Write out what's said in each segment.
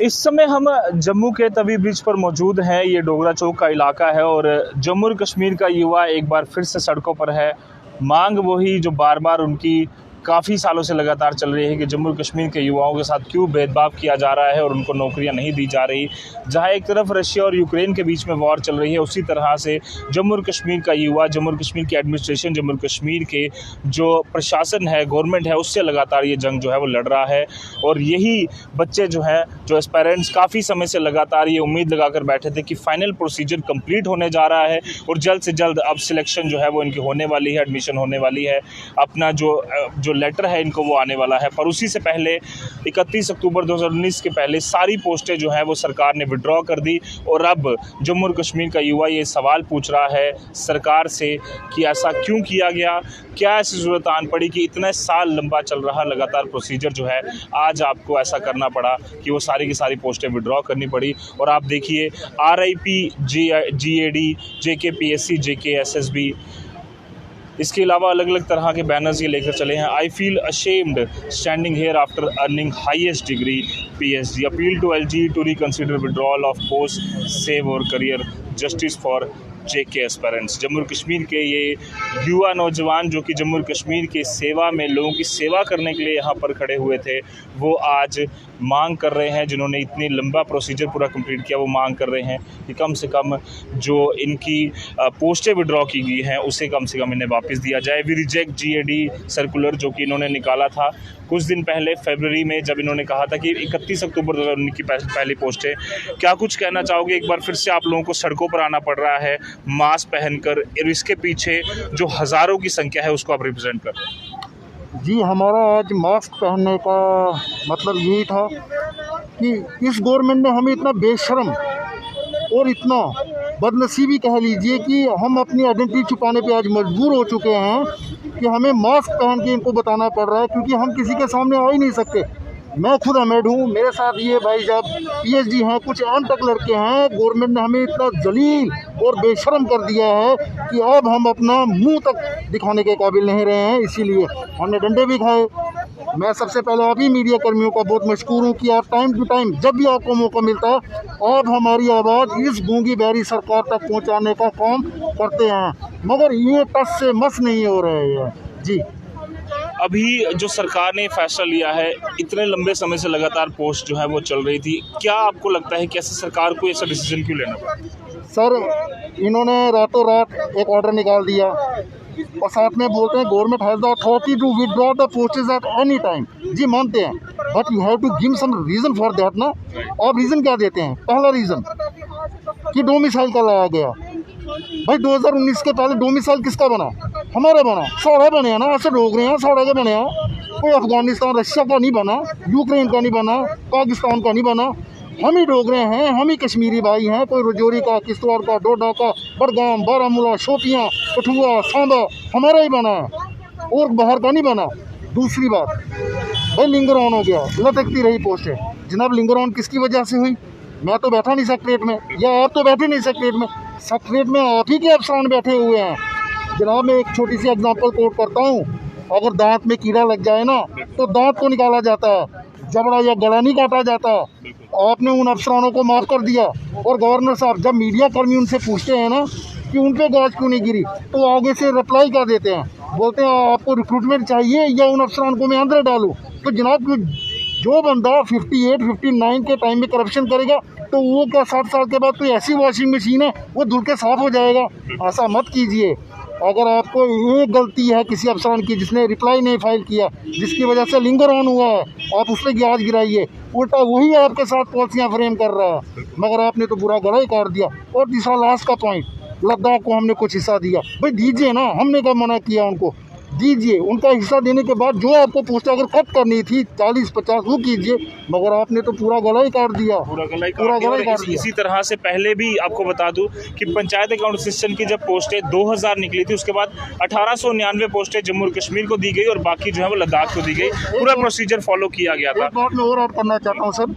इस समय हम जम्मू के तवी ब्रिज पर मौजूद हैं। ये डोगरा चौक का इलाका है और जम्मू और कश्मीर का युवा एक बार फिर से सड़कों पर है। मांग वही जो बार बार उनकी काफ़ी सालों से लगातार चल रही है कि जम्मू और कश्मीर के युवाओं के साथ क्यों भेदभाव किया जा रहा है और उनको नौकरियां नहीं दी जा रही। जहां एक तरफ रशिया और यूक्रेन के बीच में वॉर चल रही है, उसी तरह से जम्मू और कश्मीर का युवा, जम्मू और कश्मीर की एडमिनिस्ट्रेशन, जम्मू और कश्मीर के जो प्रशासन है, गवर्नमेंट है, उससे लगातार ये जंग जो है वो लड़ रहा है। और यही बच्चे जो हैं, जो एस्पायरेंट्स काफ़ी समय से लगातार ये उम्मीद लगाकर बैठे थे कि फाइनल प्रोसीजर कंप्लीट होने जा रहा है और जल्द से जल्द अब सिलेक्शन जो है वो इनकी होने वाली है, एडमिशन होने वाली है, अपना जो लेटर है इनको वो आने वाला है। पर उसी से पहले 31 अक्टूबर 2019 के पहले सारी पोस्टें जो हैं वो सरकार ने विड्रॉ कर दी। और अब जम्मू और कश्मीर का युवा ये सवाल पूछ रहा है सरकार से कि ऐसा क्यों किया गया, क्या ऐसी ज़रूरत आन पड़ी कि इतने साल लंबा चल रहा लगातार प्रोसीजर जो है आज आपको ऐसा करना पड़ा कि वो सारी की सारी पोस्टें विड्रॉ करनी पड़ी। और आप देखिए RIP GAD, JKPSC, JKSSB, इसके अलावा अलग अलग तरह के बैनर्स ये लेकर चले हैं। I feel ashamed standing here after earning highest degree PhD, appeal to LG to reconsider withdrawal of post, save our career, justice for JK aspirants. Jammu और कश्मीर के ये युवा नौजवान जो कि जम्मू और कश्मीर के सेवा में, लोगों की सेवा करने के लिए यहाँ पर खड़े हुए थे, वो आज मांग कर रहे हैं, जिन्होंने इतनी लंबा प्रोसीजर पूरा कंप्लीट किया, वो मांग कर रहे हैं कि कम से कम जो इनकी पोस्टें विड्रॉ की गई हैं उसे कम से कम इन्हें वापस दिया जाए। वी रिजेक्ट GAD सर्कुलर जो कि इन्होंने निकाला था कुछ दिन पहले फरवरी में, जब इन्होंने कहा था कि 31 अक्टूबर 2019 की पहली पोस्टें। क्या कुछ कहना चाहोगे? एक बार फिर से आप लोगों को सड़कों पर आना पड़ रहा है मास्क पहनकर, और इसके पीछे जो हज़ारों की संख्या है उसको आप रिप्रेजेंट कर रहे हैं। जी, हमारा आज मास्क पहनने का मतलब यही था कि इस गवर्नमेंट ने हमें इतना बेशर्म और इतना बदनसीबी कह लीजिए कि हम अपनी आइडेंटिटी छुपाने पे आज मजबूर हो चुके हैं कि हमें मास्क पहन के इनको बताना पड़ रहा है, क्योंकि हम किसी के सामने आ ही नहीं सकते। मैं खुद अमेड हूँ, मेरे साथ ये भाई साहब PhD हैं, कुछ अनटक लड़के हैं। गवर्नमेंट ने हमें इतना जलील और बेशर्म कर दिया है कि अब हम अपना मुंह तक दिखाने के काबिल नहीं रहे हैं, इसीलिए हमने डंडे भी खाए। मैं सबसे पहले आप ही मीडिया कर्मियों का बहुत मशकूर हूँ कि आप टाइम टू टाइम जब भी आपको मौका मिलता है आप हमारी आवाज़ इस गूंगी बहरी सरकार तक पहुँचाने का काम करते हैं, मगर ये टस से मस नहीं हो रहे हैं। जी, अभी जो सरकार ने फैसला लिया है, इतने लंबे समय से लगातार पोस्ट जो है वो चल रही थी, क्या आपको लगता है कि ऐसे सरकार को ऐसा डिसीजन क्यों लेना पड़ा? सर, इन्होंने रातों रात एक ऑर्डर निकाल दिया और साथ में बोलते हैं government has the authority to withdraw the postage at any time. जी, मानते हैं, but you have to give some reason for that ना। आप रीज़न क्या देते हैं? पहला रीज़न कि डोमिसाइल का लाया गया। भाई 2019 के पहले डोमिसाइल किसका बना? हमारा बना, साढ़े बने हैं ना, ऐसे डोगरे हैं, साढ़े के बने हैं। कोई अफगानिस्तान रशिया का नहीं बना, यूक्रेन का नहीं बना, पाकिस्तान का नहीं बना। हम ही डोगरे हैं, हम ही कश्मीरी भाई हैं। कोई रजौरी का, किश्तवाड़ का, डोडा का, बड़गाम, बारामूला, शोपियाँ, कठुआ, सांबा हमारा ही बना है और बाहर का नहीं बना। दूसरी बात, भाई लिंगर ऑन हो गया, लटकती रही पोस्टें। जनाब, लिंगर ऑन किसकी वजह से हुई? मैं तो बैठा नहीं सेक्रेटरीट में, या आप तो बैठे नहीं सेक्रेटरीट में, सेक्रेटरीट में आप ही के अफसरान बैठे हुए हैं। जनाब, मैं एक छोटी सी एग्जांपल कोट करता हूँ। अगर दांत में कीड़ा लग जाए ना तो दांत को निकाला जाता है, जबड़ा या गला नहीं काटा जाता। आपने उन अफसरानों को माफ़ कर दिया। और गवर्नर साहब, जब मीडिया कर्मी उनसे पूछते हैं ना कि उन पे गाज क्यों नहीं गिरी, तो आगे से रिप्लाई कर देते हैं, बोलते हैं आपको रिक्रूटमेंट चाहिए या उन अफसरान को मैं अंदर डालूँ। तो जनाब, जो बंदा 58-59 के टाइम में करप्शन करेगा तो वो क्या 60 साल के बाद कोई ऐसी वॉशिंग मशीन है वो धुल के साफ़ हो जाएगा? ऐसा मत कीजिए। अगर आपको ये गलती है किसी अफसरान की जिसने रिप्लाई नहीं फाइल किया, जिसकी वजह से लिंगर ऑन हुआ है, आप उस पर ग्याज गिराइए। उल्टा वही आपके साथ पॉलिसियाँ फ्रेम कर रहा है, मगर आपने तो पूरा गला ही काट दिया। और तीसरा लास्ट का पॉइंट, लद्दाख को हमने कुछ हिस्सा दिया। भाई दीजिए ना, हमने कब मना किया? उनको दीजिए। उनका हिस्सा देने के बाद जो आपको पोस्ट अगर कट करनी थी 40-50 वो कीजिए, मगर आपने तो पूरा गला ही काट दिया, पूरा गला ही काट दिया। इसी तरह से पहले भी आपको बता दूं कि पंचायत अकाउंट असिस्टेंट की जब पोस्टें 2000 निकली थी, उसके बाद 1899 पोस्टें जम्मू और कश्मीर को दी गई और बाकी जो है वो लद्दाख को दी गई। पूरा प्रोसीजर फॉलो किया गया था। एक बात मैं और ऐड करना चाहता हूँ सर,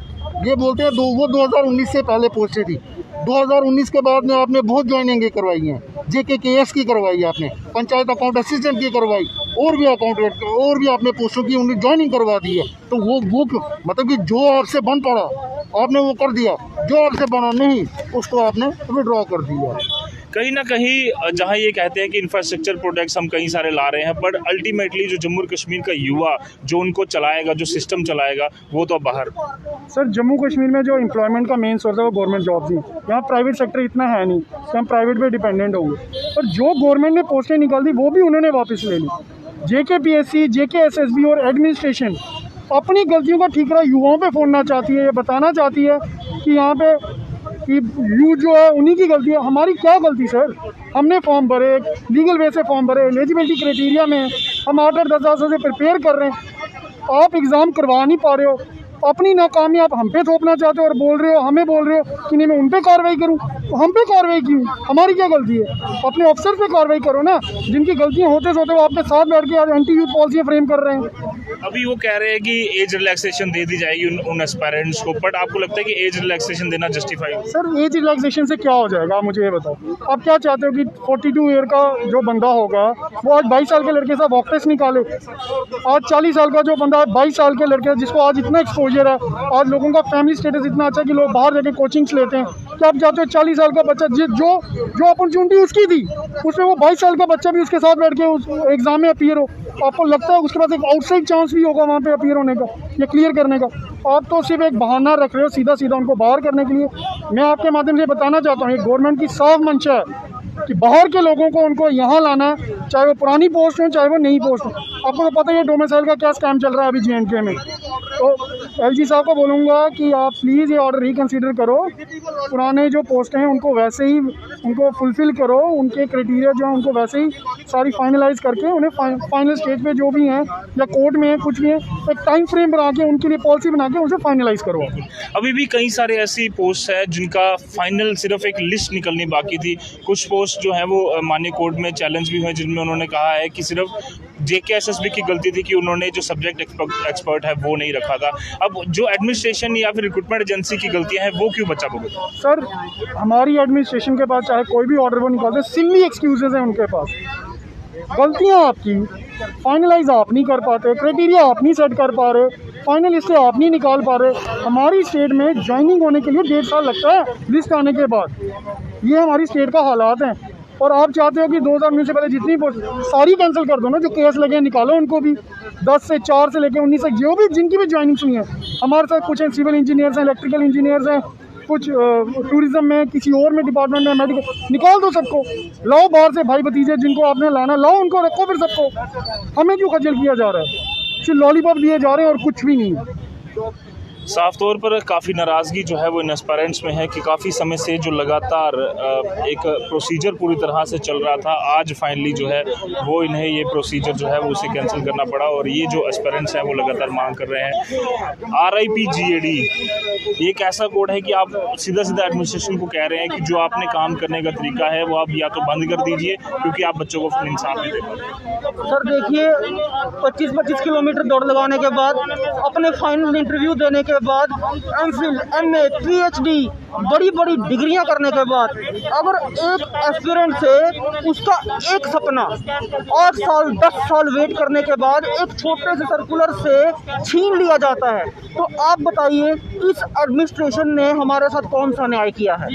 ये बोलते हैं वो 2019 से पहले पोस्टें थी। 2019 के बाद में आपने बहुत ज्वाइनिंग करवाई हैं, JKKS की करवाई आपने, पंचायत अकाउंट असिस्टेंट की करवाई, और भी अकाउंटेंट और भी आपने पोस्टों की उन्हें ज्वाइनिंग करवा दी है, तो वो मतलब कि जो आपसे बन पड़ा आपने वो कर दिया, जो आपसे बना नहीं उसको आपने विड्रॉ कर दिया। कहीं ना कहीं जहां ये कहते हैं कि इंफ्रास्ट्रक्चर प्रोजेक्ट्स हम कई सारे ला रहे हैं, बट अल्टीमेटली जो जम्मू कश्मीर का युवा जो उनको चलाएगा, जो सिस्टम चलाएगा, वो तो बाहर। सर जम्मू कश्मीर में जो एम्प्लॉयमेंट का मेन सोर्स है वो गवर्नमेंट जॉब्स ही। यहाँ प्राइवेट सेक्टर इतना है नहीं कि हम प्राइवेट पे डिपेंडेंट होंगे, और जो गवर्नमेंट ने पोस्टें निकाल दी वो भी उन्होंने वापस ले ली। JKPSC, JKSSB और एडमिनिस्ट्रेशन अपनी गलतियों का ठीकरा युवाओं पे फोड़ना चाहती है, ये बताना चाहती है कि यहाँ पे कि यू जो है उन्हीं की गलती है। हमारी क्या गलती सर? हमने फॉर्म भरे, लीगल वे से फॉर्म भरे, एलिजिबिलिटी क्राइटेरिया में हम 8-10 साल से प्रिपेयर कर रहे हैं, आप एग्ज़ाम करवा नहीं पा रहे हो। अपनी नाकामी आप हम पे थोपना चाहते हो और बोल रहे हो, हमें बोल रहे हो कि नहीं मैं उन पे कार्रवाई करूं। तो हम पे कार्रवाई क्यों? हमारी क्या गलती है? अपने अफसर पे कार्रवाई करो ना, जिनकी गलतियां होते होते वो आपके साथ बैठ के आज एंटी यूथ पॉलिसी फ्रेम कर रहे हैं। अभी वो कह रहे हैं कि एज रिलैक्सेशन दे दी जाएगी उन एस्पायरेंट्स को, बट आपको लगता है कि एज रिलैक्सेशन देना जस्टिफाई? सर एज रिलैक्सेशन से क्या हो जाएगा, आप मुझे ये बताओ। आप क्या चाहते हो कि 42 ईयर का जो बंदा होगा वो आज 22 साल के लड़के से वॉक टेस्ट निकाले? आज 40 साल का जो बंदा 22 साल के लड़के जिसको आज इतना एक्सपोजर है, आज लोगों का फैमिली स्टेटस इतना अच्छा है कि लोग बाहर जाके कोचिंग्स लेते हैं, क्या आप चाहते हो 40 साल का बच्चा जो अपॉर्चुनिटी उसकी थी उसमें वो 22 साल का बच्चा भी उसके साथ बैठ के उस एग्जाम में अपीयर हो? आपको लगता है उसके पास एक आउटसाइड चांस भी होगा वहाँ पे अपीयर होने का या क्लियर करने का? आप तो सिर्फ एक बहाना रख रहे हो सीधा सीधा उनको बाहर करने के लिए। मैं आपके माध्यम से बताना चाहता हूँ, गवर्नमेंट की साफ मंशा है कि बाहर के लोगों को उनको यहाँ लाना है, चाहे वो पुरानी पोस्ट हो चाहे वो नई पोस्ट हो। आपको तो पता ही है डोमिसाइल का क्या स्कैम चल रहा है अभी JNK में। तो LG साहब को बोलूँगा कि आप प्लीज़ ये ऑर्डर रिकन्सिडर करो, पुराने जो पोस्ट हैं उनको वैसे ही उनको फुलफ़िल करो, उनके क्राइटेरिया जो हैं उनको वैसे ही सारी फाइनलाइज करके उन्हें फाइनल स्टेज पे जो भी हैं या कोर्ट में है कुछ भी है एक टाइम फ्रेम बना के उनके लिए पॉलिसी बना के उसे फाइनलाइज करो। अभी भी कई सारे ऐसी पोस्ट है जिनका फाइनल सिर्फ एक लिस्ट निकलनी बाकी थी। कुछ पोस्ट जो है वो माननीय कोर्ट में चैलेंज भी हुए, जिनमें उन्होंने कहा है कि सिर्फ JKSSB की गलती थी कि उन्होंने जो सब्जेक्ट एक्सपर्ट है वो नहीं रखा था। अब जो एडमिनिस्ट्रेशन या फिर रिक्रूटमेंट एजेंसी की गलतियां हैं वो क्यों बचा भुगत? सर हमारी एडमिनिस्ट्रेशन के पास चाहे कोई भी ऑर्डर वो निकालते, सिली एक्सक्यूजेज हैं उनके पास। गलतियां आपकी, फाइनलाइज आप नहीं कर पाते, क्राइटेरिया आप नहीं सेट कर पा रहे, फाइनल लिस्ट आप नहीं निकाल पा रहे। हमारी स्टेट में ज्वाइनिंग होने के लिए 1.5 साल लगता है लिस्ट आने के बाद। ये हमारी स्टेट का हालात हैं, और आप चाहते हो कि 2019 से पहले जितनी पोस्ट सारी कैंसिल कर दो ना, जो केस लगे निकालो उनको भी, 10 से 4 से लेकर 19 तक जो भी जिनकी भी ज्वाइनिंग हुई है। हमारे साथ कुछ सिविल इंजीनियर्स हैं, इलेक्ट्रिकल इंजीनियर्स हैं, कुछ टूरिज्म में, किसी और में डिपार्टमेंट में, मेडिकल, निकाल दो सबको, लाओ बाहर से भाई भतीजे जिनको आपने लाना लाओ, उनको रखो फिर सबको। हमें क्यों खजल किया जा रहा है? सिर्फ लॉलीपॉप दिए जा रहे हैं और कुछ भी नहीं है। साफ तौर पर काफ़ी नाराज़गी जो है वो इन एस्पायरेंट्स में है कि काफ़ी समय से जो लगातार एक प्रोसीजर पूरी तरह से चल रहा था, आज फाइनली जो है वो इन्हें ये प्रोसीजर जो है वो उसे कैंसिल करना पड़ा। और ये जो एस्पायरेंट्स हैं वो लगातार मांग कर रहे हैं RIP GAD। ये एक ऐसा कोड है कि आप सीधा सीधा एडमिनिस्ट्रेशन को कह रहे हैं कि जो आपने काम करने का तरीका है वो आप या तो बंद कर दीजिए, क्योंकि आप बच्चों को इंसाफ नहीं दे पाते। सर देखिए, 25-25 किलोमीटर दौड़ लगाने के बाद, अपने फाइनल इंटरव्यू देने के बाद, MPhil, MA, PhD बड़ी बड़ी डिग्रियां करने के बाद, अगर एक एस्पिरेंट से उसका एक सपना 8 साल 10 साल वेट करने के बाद एक छोटे से सर्कुलर से छीन लिया जाता है, तो आप बताइए इस एडमिनिस्ट्रेशन ने हमारे साथ कौन सा न्याय किया है?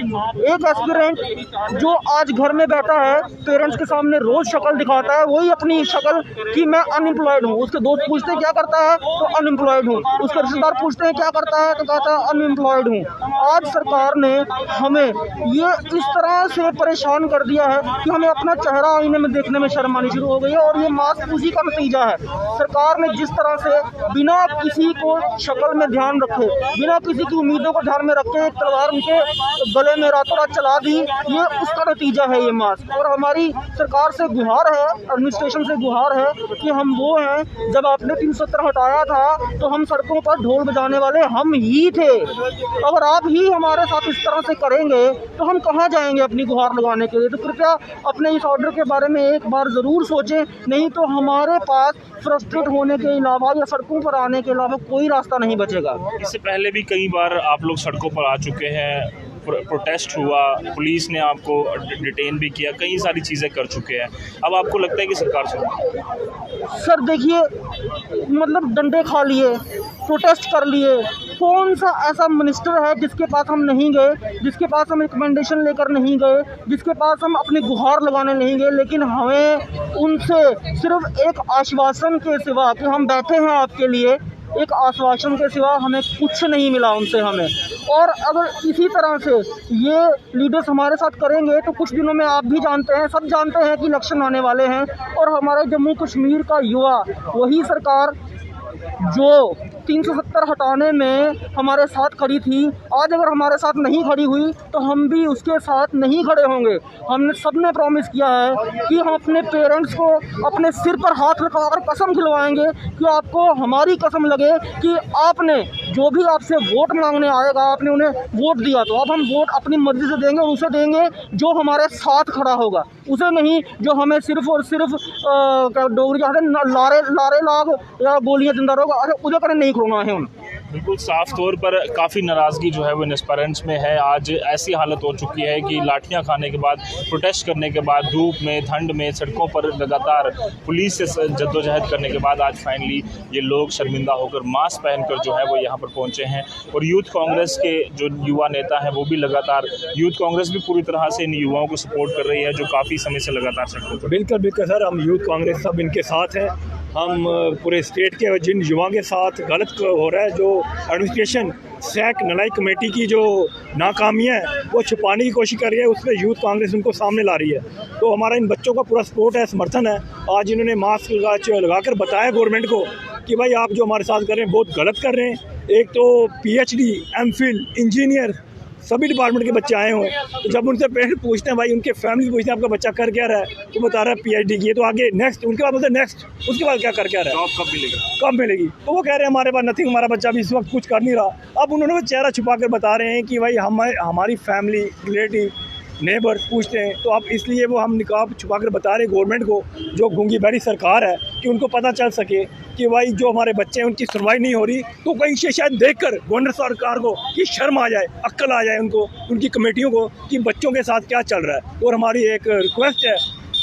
एक एस्पिरेंट जो आज घर में बैठा है, पेरेंट्स के सामने रोज शक्ल दिखाता है, वही अपनी शक्ल कि मैं अनएम्प्लॉयड हूँ, उसके दोस्त पूछते हैं क्या करता है तो अनएम्प्लॉयड हूँ, उसके रिश्तेदार पूछते हैं क्या करता है तो कहता है अनएम्प्लॉयड हूँ। आज सरकार ने हमें ये इस तरह से परेशान कर दिया है कि हमें अपना चेहरा आईने में देखने में शर्म आनी शुरू हो गई है, और ये मास्क उसी का नतीजा है। सरकार ने जिस तरह से बिना किसी को शक्ल में ध्यान रखे, बिना किसी की उम्मीदों को ध्यान में रखे एक तलवार उनके गले में रातों रात चला दी, ये उसका नतीजा है ये मास्क। और हमारी सरकार से गुहार है, एडमिनिस्ट्रेशन से गुहार है कि हम वो हैं, जब आपने 370 हटाया था तो हम सड़कों पर ढोल बजाने वाले हम ही थे। अगर आप ही हमारे साथ इस तरह से करेंगे तो हम कहाँ जाएंगे अपनी गुहार लगाने के लिए? तो कृपया अपने इस ऑर्डर के बारे में एक बार ज़रूर सोचें, नहीं तो हमारे पास फ्रस्ट्रेट होने के अलावा या सड़कों पर आने के अलावा कोई रास्ता नहीं बचेगा। इससे पहले भी कई बार आप लोग सड़कों पर आ चुके हैं, प्रोटेस्ट हुआ, पुलिस ने आपको डिटेन भी किया, कई सारी चीज़ें कर चुके हैं। अब आपको लगता है कि सरकार सुन? सर देखिए, मतलब डंडे खा लिए, प्रोटेस्ट कर लिए, कौन सा ऐसा मिनिस्टर है जिसके पास हम नहीं गए, जिसके पास हम रिकमेंडेशन लेकर नहीं गए, जिसके पास हम अपनी गुहार लगाने नहीं गए, लेकिन हमें उनसे सिर्फ एक आश्वासन के सिवा कि हम बैठे हैं आपके लिए, एक आश्वासन के सिवा हमें कुछ नहीं मिला उनसे हमें। और अगर इसी तरह से ये लीडर्स हमारे साथ करेंगे तो कुछ दिनों में आप भी जानते हैं, सब जानते हैं कि इलेक्शन आने वाले हैं, और हमारे जम्मू कश्मीर का युवा, वही सरकार जो 370 हटाने में हमारे साथ खड़ी थी, आज अगर हमारे साथ नहीं खड़ी हुई तो हम भी उसके साथ नहीं खड़े होंगे। हमने सबने प्रॉमिस किया है कि हम अपने पेरेंट्स को अपने सिर पर हाथ रखकर कसम खिलवाएंगे कि आपको हमारी कसम लगे कि आपने जो भी आपसे वोट मांगने आएगा, आपने उन्हें वोट दिया, तो अब हम वोट अपनी मर्जी से देंगे, और उसे देंगे जो हमारे साथ खड़ा होगा, उसे नहीं जो हमें सिर्फ और सिर्फ डोगरी लारे लारे लाग या गोलियां जिंदा रोग उसे करने नहीं खड़ोना है उन। बिल्कुल साफ तौर पर काफ़ी नाराज़गी जो है वो इन एस्पायरेंट्स में है। आज ऐसी हालत हो चुकी है कि लाठियां खाने के बाद, प्रोटेस्ट करने के बाद, धूप में, ठंड में, सड़कों पर लगातार पुलिस से जद्दोजहद करने के बाद आज फाइनली ये लोग शर्मिंदा होकर मास्क पहनकर जो है वो यहाँ पर पहुँचे हैं। और यूथ कांग्रेस के जो युवा नेता हैं वो भी लगातार, यूथ कांग्रेस भी पूरी तरह से इन युवाओं को सपोर्ट कर रही है जो काफ़ी समय से लगातार सड़कों पर। बिल्कुल बिल्कुल सर, हम यूथ कांग्रेस सब इनके साथ हैं। हम पूरे स्टेट के जिन युवाओं के साथ गलत हो रहा है, जो एडमिनिस्ट्रेशन सैक नलाई कमेटी की जो नाकामियाँ है वो छुपाने की कोशिश कर रही है, उसमें यूथ कांग्रेस उनको सामने ला रही है। तो हमारा इन बच्चों का पूरा सपोर्ट है, समर्थन है। आज इन्होंने मास्क लगा कर बताया गवर्नमेंट को कि भाई आप जो हमारे साथ कर रहे हैं बहुत गलत कर रहे हैं। एक तो PhD, MPhil, इंजीनियर सभी डिपार्टमेंट के बच्चे आए हुए हैं। तो जब उनसे पेरेंट्स पूछते हैं, भाई उनके फैमिली पूछते हैं आपका बच्चा कर क्या रहा है, तो बता रहा है PhD की है, तो आगे नेक्स्ट, उनके बाद बोलते हैं नेक्स्ट, उसके बाद क्या कर क्या रहा है, जॉब कब मिलेगी, कब मिलेगी। तो वो कह रहे हैं हमारे पास नथिंग, हमारा बच्चा भी इस वक्त कुछ कर नहीं रहा। अब उन्होंने वो चेहरा छुपा कर बता रहे हैं कि भाई हमारी फैमिली, रिलेटिव, नेबर पूछते हैं, तो अब इसलिए वो हम निकाब छुपा कर बता रहे हैं गवर्नमेंट को, जो गूंगी बैठी सरकार है, कि उनको पता चल सके कि भाई जो हमारे बच्चे हैं उनकी सुनवाई नहीं हो रही। तो कहीं से शायद देखकर गवर्नर सरकार को कि शर्म आ जाए, अक्ल आ जाए उनको, उनकी कमेटियों को, कि बच्चों के साथ क्या चल रहा है। और हमारी एक रिक्वेस्ट है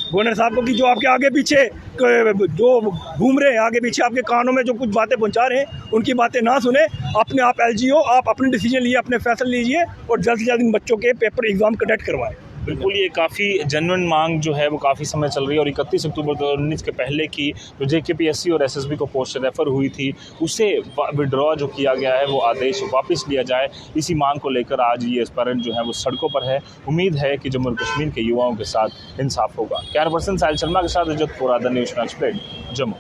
गवर्नर साहब को कि जो आपके आगे पीछे जो घूम रहे हैं, आगे पीछे आपके कानों में जो कुछ बातें पहुंचा रहे हैं, उनकी बातें ना सुने। अपने आप LGO, आप अपने डिसीजन लिए, अपने फैसले लीजिए और जल्द से जल्द इन बच्चों के पेपर एग्ज़ाम कंडक्ट करवाएं। बिल्कुल, ये काफ़ी जेन्युइन मांग जो है वो काफ़ी समय चल रही है। और 31 अक्टूबर 2019 के पहले की जो JKPSC और SSB को पोस्ट रेफर हुई थी, उसे विड्रॉ जो किया गया है वो आदेश वापस लिया जाए, इसी मांग को लेकर आज ये एस्पायरेंट जो है वो सड़कों पर है। उम्मीद है कि जम्मू कश्मीर के युवाओं के साथ इंसाफ होगा। कैमरा पर्सन साहिल शर्मा के साथ रजत पुरादा, न्यूज़ एक्सप्रेस, जम्मू।